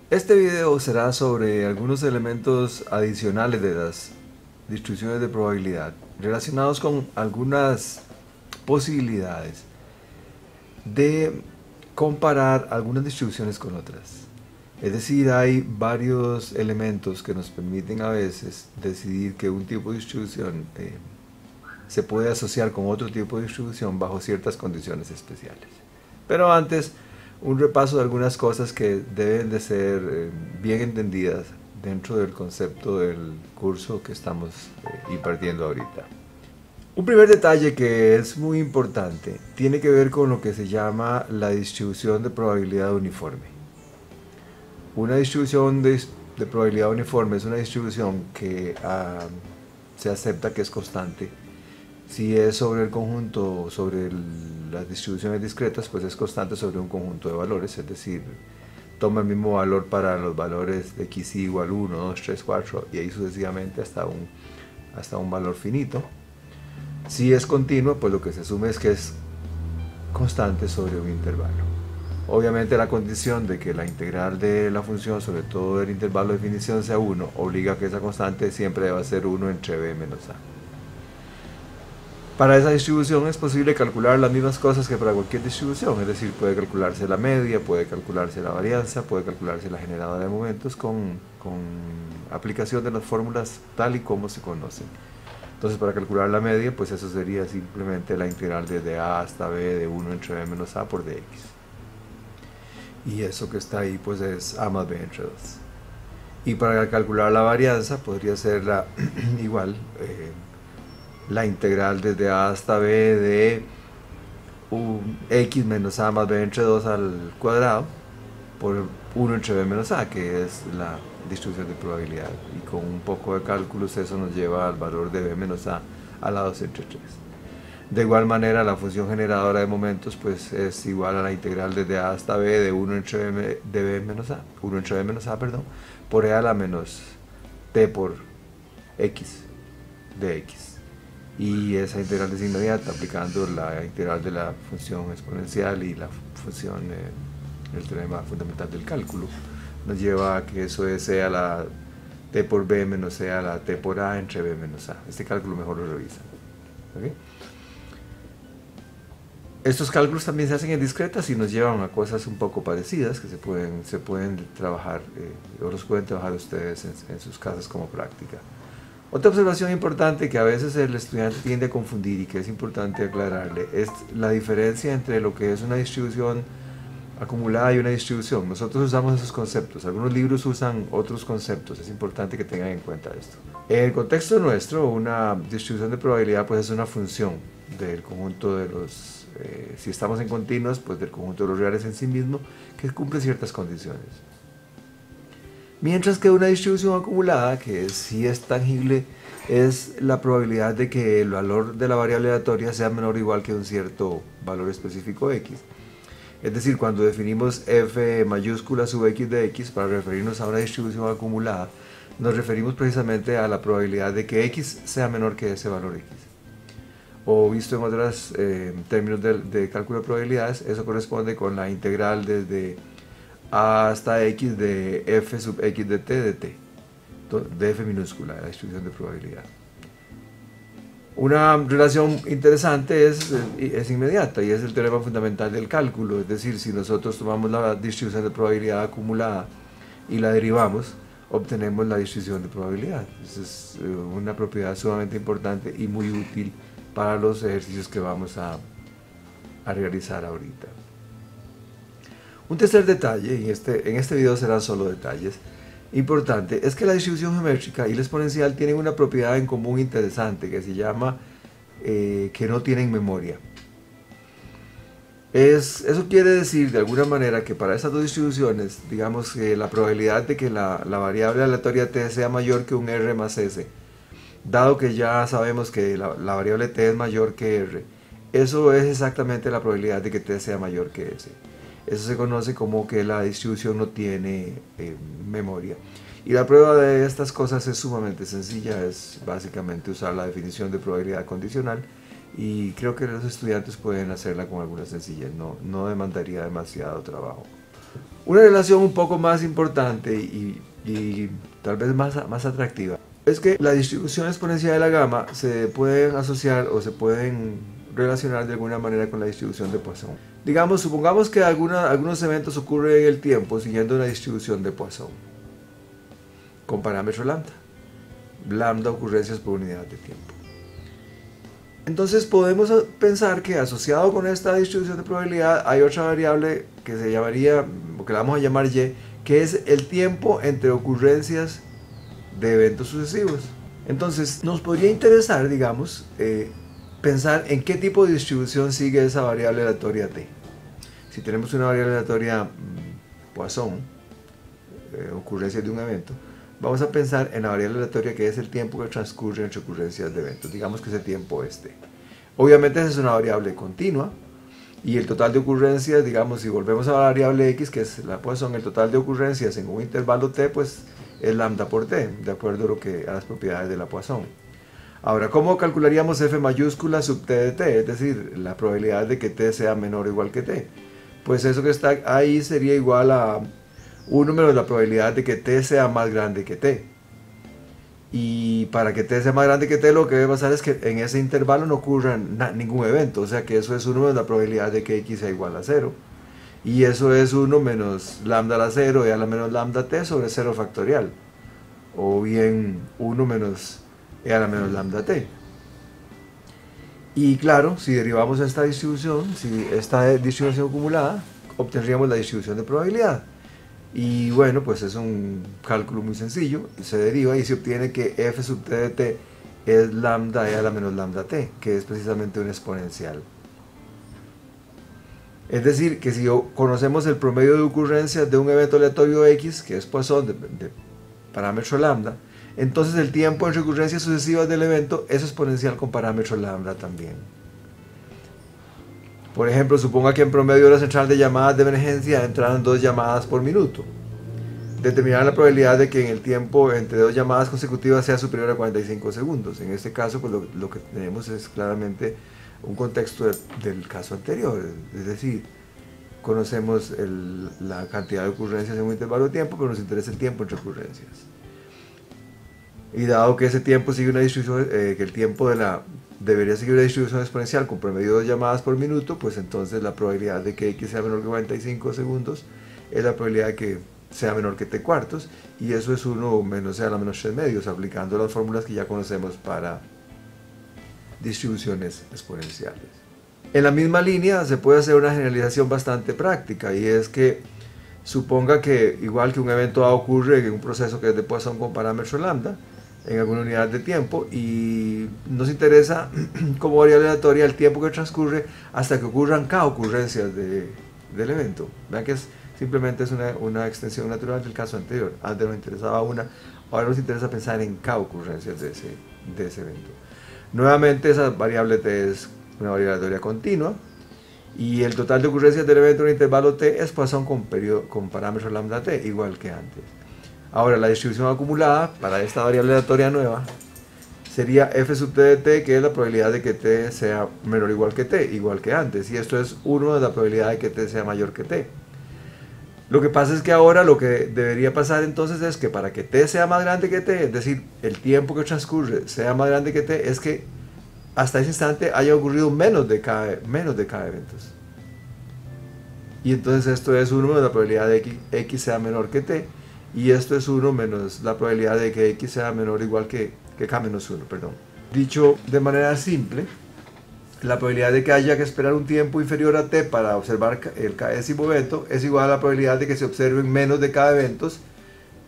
Este video será sobre algunos elementos adicionales de las distribuciones de probabilidad relacionados con algunas posibilidades de comparar algunas distribuciones con otras. Es decir, hay varios elementos que nos permiten a veces decidir que un tipo de distribución se puede asociar con otro tipo de distribución bajo ciertas condiciones especiales. Pero antes, un repaso de algunas cosas que deben de ser bien entendidas dentro del concepto del curso que estamos impartiendo ahorita. Un primer detalle que es muy importante tiene que ver con lo que se llama la distribución de probabilidad uniforme. Una distribución de probabilidad uniforme es una distribución que se acepta que es constante. Si es sobre el conjunto, sobre las distribuciones discretas, pues es constante sobre un conjunto de valores, es decir, toma el mismo valor para los valores de x igual 1, 2, 3, 4 y ahí sucesivamente hasta un valor finito. Si es continua, pues lo que se asume es que es constante sobre un intervalo. Obviamente la condición de que la integral de la función, sobre todo del intervalo de definición, sea 1, obliga a que esa constante siempre deba ser 1 entre b menos a. Para esa distribución es posible calcular las mismas cosas que para cualquier distribución, es decir, puede calcularse la media, puede calcularse la varianza, puede calcularse la generada de momentos con aplicación de las fórmulas tal y como se conocen. Entonces, para calcular la media, pues eso sería simplemente la integral desde a hasta b de 1 entre b menos a por dx. Y eso que está ahí, pues es a más b entre 2. Y para calcular la varianza, podría ser igual, la integral desde a hasta b de x menos a más b entre 2 al cuadrado por 1 entre b menos a, que es la distribución de probabilidad. Y con un poco de cálculos eso nos lleva al valor de b menos a la 2 entre 3. De igual manera, la función generadora de momentos pues es igual a la integral desde a hasta b de 1 entre b, de b menos a, 1 entre b menos a, perdón, por e a la menos t por x de x. Y esa integral es inmediata aplicando la integral de la función exponencial y la función, el teorema fundamental del cálculo, nos lleva a que eso es e a la t por b menos e a la t por a entre b menos a. Este cálculo mejor lo revisan. ¿Okay? Estos cálculos también se hacen en discretas y nos llevan a cosas un poco parecidas que se pueden trabajar o los pueden trabajar ustedes en sus casas como práctica. Otra observación importante que a veces el estudiante tiende a confundir y que es importante aclararle es la diferencia entre lo que es una distribución acumulada y una distribución. Nosotros usamos esos conceptos, algunos libros usan otros conceptos, es importante que tengan en cuenta esto. En el contexto nuestro, una distribución de probabilidad pues es una función del conjunto de los si estamos en continuos, pues del conjunto de los reales en sí mismo, que cumple ciertas condiciones. Mientras que una distribución acumulada, que sí es tangible, es la probabilidad de que el valor de la variable aleatoria sea menor o igual que un cierto valor específico x. Es decir, cuando definimos f mayúscula sub x de x para referirnos a una distribución acumulada, nos referimos precisamente a la probabilidad de que x sea menor que ese valor x. O visto en otros términos de cálculo de probabilidades, eso corresponde con la integral desde a hasta x de f sub x de t, de f minúscula, la distribución de probabilidad. Una relación interesante es inmediata y es el teorema fundamental del cálculo, es decir, si nosotros tomamos la distribución de probabilidad acumulada y la derivamos, obtenemos la distribución de probabilidad. Esa es una propiedad sumamente importante y muy útil para los ejercicios que vamos a realizar ahorita. Un tercer detalle, y en este video serán solo detalles, importante, es que la distribución geométrica y la exponencial tienen una propiedad en común interesante que se llama que no tienen memoria. Eso quiere decir de alguna manera que para esas dos distribuciones, digamos que la probabilidad de que la variable aleatoria t sea mayor que un r más s, dado que ya sabemos que la variable t es mayor que r, eso es exactamente la probabilidad de que t sea mayor que s. Eso se conoce como que la distribución no tiene memoria. Y la prueba de estas cosas es sumamente sencilla, es básicamente usar la definición de probabilidad condicional y creo que los estudiantes pueden hacerla con alguna sencillez, no demandaría demasiado trabajo. Una relación un poco más importante y tal vez más atractiva es que la distribución exponencial de la gama se pueden asociar o se pueden relacionar de alguna manera con la distribución de Poisson. Digamos, supongamos que algunos eventos ocurren en el tiempo siguiendo una distribución de Poisson con parámetro lambda. Lambda ocurrencias por unidad de tiempo. Entonces podemos pensar que asociado con esta distribución de probabilidad hay otra variable que se llamaría, o que la vamos a llamar Y, que es el tiempo entre ocurrencias de eventos sucesivos. Entonces nos podría interesar, digamos, pensar en qué tipo de distribución sigue esa variable aleatoria t. Si tenemos una variable aleatoria Poisson, ocurrencia de un evento, vamos a pensar en la variable aleatoria que es el tiempo que transcurre entre ocurrencias de eventos. Digamos que ese tiempo es t. Obviamente esa es una variable continua y el total de ocurrencias, digamos, si volvemos a la variable x, que es la Poisson, el total de ocurrencias en un intervalo t, pues es lambda por t, de acuerdo a las propiedades de la Poisson. Ahora, ¿cómo calcularíamos f mayúscula sub t de t? Es decir, la probabilidad de que t sea menor o igual que t. Pues eso que está ahí sería igual a 1 menos la probabilidad de que t sea más grande que t. Y para que t sea más grande que t, lo que debe pasar es que en ese intervalo no ocurra ningún evento. O sea que eso es 1 menos la probabilidad de que x sea igual a 0. Y eso es 1 menos lambda a la 0 y a la menos lambda t sobre 0 factorial. O bien 1 menos e a la menos lambda t. Y claro, si derivamos esta distribución, si esta distribución acumulada, obtendríamos la distribución de probabilidad. Y bueno, pues es un cálculo muy sencillo, se deriva y se obtiene que f sub t de t es lambda e a la menos lambda t, que es precisamente una exponencial. Es decir, que si conocemos el promedio de ocurrencias de un evento aleatorio x, que es Poisson de parámetro lambda, entonces el tiempo entre ocurrencias sucesivas del evento es exponencial con parámetro lambda también. Por ejemplo, suponga que en promedio de la central de llamadas de emergencia entraran 2 llamadas por minuto. Determinar la probabilidad de que en el tiempo entre 2 llamadas consecutivas sea superior a 45 segundos. En este caso, pues lo que tenemos es claramente un contexto del caso anterior. Es decir, conocemos la cantidad de ocurrencias en un intervalo de tiempo, pero nos interesa el tiempo entre ocurrencias. Y dado que ese tiempo sigue una distribución, que el tiempo debería seguir una distribución exponencial con promedio de 2 llamadas por minuto, pues entonces la probabilidad de que x sea menor que 45 segundos es la probabilidad de que sea menor que t cuartos, y eso es 1 menos e a la menos 3 medios, aplicando las fórmulas que ya conocemos para distribuciones exponenciales. En la misma línea se puede hacer una generalización bastante práctica, y es que suponga que igual que un evento A ocurre en un proceso que es de Poisson con parámetro lambda, en alguna unidad de tiempo, y nos interesa como variable aleatoria el tiempo que transcurre hasta que ocurran k ocurrencias del evento. Vean que simplemente es una extensión natural del caso anterior. Antes nos interesaba una, ahora nos interesa pensar en k ocurrencias de ese evento. Nuevamente esa variable t es una variable aleatoria continua, y el total de ocurrencias del evento en el intervalo t es Poisson con parámetro lambda t, igual que antes. Ahora, la distribución acumulada para esta variable aleatoria nueva sería f sub t de t, que es la probabilidad de que t sea menor o igual que t, igual que antes, y esto es 1 de la probabilidad de que t sea mayor que t. Lo que pasa es que ahora lo que debería pasar entonces es que para que t sea más grande que t, es decir, el tiempo que transcurre sea más grande que t, es que hasta ese instante haya ocurrido menos de k eventos. Y entonces esto es 1 menos la probabilidad de que x sea menor que t, y esto es 1 menos la probabilidad de que x sea menor o igual que k menos 1, perdón. Dicho de manera simple, la probabilidad de que haya que esperar un tiempo inferior a t para observar el késimo evento es igual a la probabilidad de que se observen menos de k eventos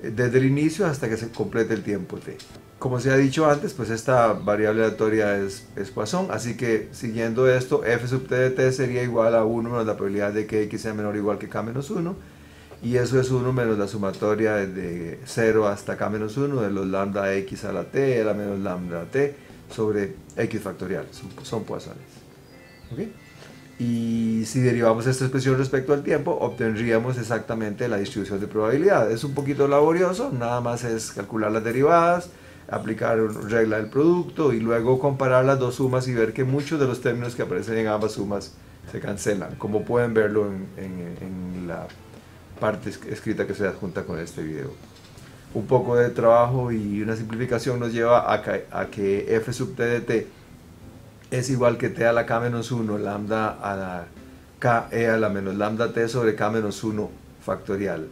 desde el inicio hasta que se complete el tiempo t. Como se ha dicho antes, pues esta variable aleatoria es Poisson, así que siguiendo esto, f sub t de t sería igual a 1 menos la probabilidad de que x sea menor o igual que k menos 1, y eso es 1 menos la sumatoria de 0 hasta k menos 1 de los lambda x a la t, a la menos lambda t, sobre x factorial, son Poissones. ¿Okay? Y si derivamos esta expresión respecto al tiempo, obtendríamos exactamente la distribución de probabilidad. Es un poquito laborioso, nada más es calcular las derivadas, aplicar una regla del producto y luego comparar las dos sumas y ver que muchos de los términos que aparecen en ambas sumas se cancelan, como pueden verlo en la parte escrita que se adjunta con este video. Un poco de trabajo y una simplificación nos lleva a que f sub t de t es igual que t a la k menos 1 lambda a la k e a la menos lambda t sobre k menos 1 factorial.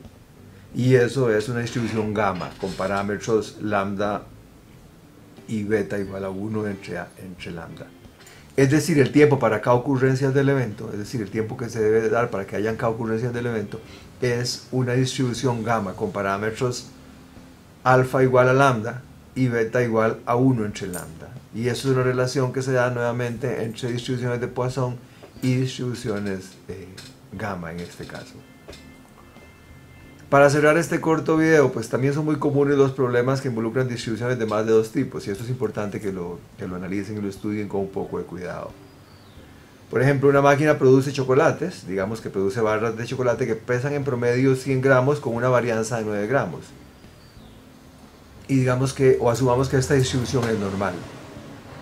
Y eso es una distribución gamma con parámetros lambda y beta igual a 1 entre lambda. Es decir, el tiempo para k ocurrencias del evento, es decir, el tiempo que se debe dar para que hayan k ocurrencias del evento, es una distribución gamma con parámetros alfa igual a lambda y beta igual a 1 entre lambda. Y eso es una relación que se da nuevamente entre distribuciones de Poisson y distribuciones gamma en este caso. Para cerrar este corto video, pues también son muy comunes los problemas que involucran distribuciones de más de dos tipos, y esto es importante que lo analicen y lo estudien con un poco de cuidado. Por ejemplo, una máquina produce chocolates, digamos que produce barras de chocolate que pesan en promedio 100 gramos con una varianza de 9 gramos. Y digamos que, o asumamos que esta distribución es normal.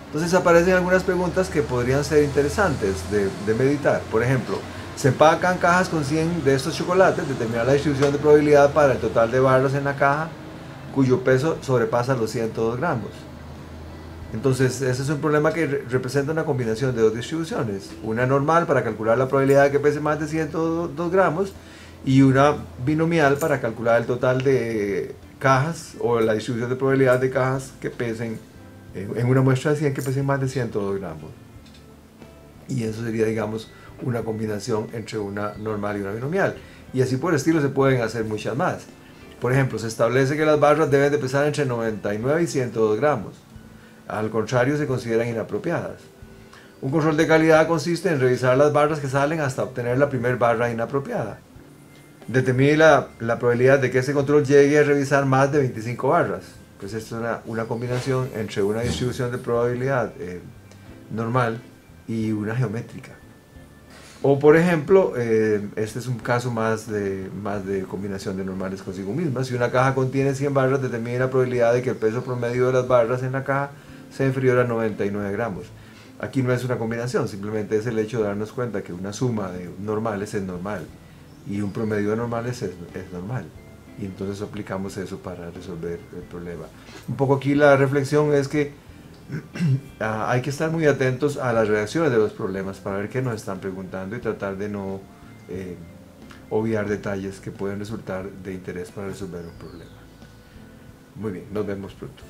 Entonces aparecen algunas preguntas que podrían ser interesantes de meditar. Por ejemplo, se empacan cajas con 100 de estos chocolates, determinar la distribución de probabilidad para el total de barras en la caja cuyo peso sobrepasa los 102 gramos. Entonces ese es un problema que representa una combinación de dos distribuciones, una normal para calcular la probabilidad de que pese más de 102 gramos y una binomial para calcular el total de cajas o la distribución de probabilidad de cajas que pesen en una muestra de 100 que pesen más de 102 gramos. Y eso sería, digamos, una combinación entre una normal y una binomial. Y así por el estilo se pueden hacer muchas más. Por ejemplo, se establece que las barras deben de pesar entre 99 y 102 gramos. Al contrario, se consideran inapropiadas. Un control de calidad consiste en revisar las barras que salen hasta obtener la primera barra inapropiada. Determine la probabilidad de que ese control llegue a revisar más de 25 barras. Pues esto es una combinación entre una distribución de probabilidad normal y una geométrica. O por ejemplo, este es un caso más de combinación de normales consigo mismas. Si una caja contiene 100 barras, determine la probabilidad de que el peso promedio de las barras en la caja sea inferior a 99 gramos. Aquí no es una combinación, simplemente es el hecho de darnos cuenta que una suma de normales es normal y un promedio de normales es normal. Y entonces aplicamos eso para resolver el problema. Un poco aquí la reflexión es que hay que estar muy atentos a las reacciones de los problemas para ver qué nos están preguntando y tratar de no obviar detalles que pueden resultar de interés para resolver un problema. Muy bien, nos vemos pronto.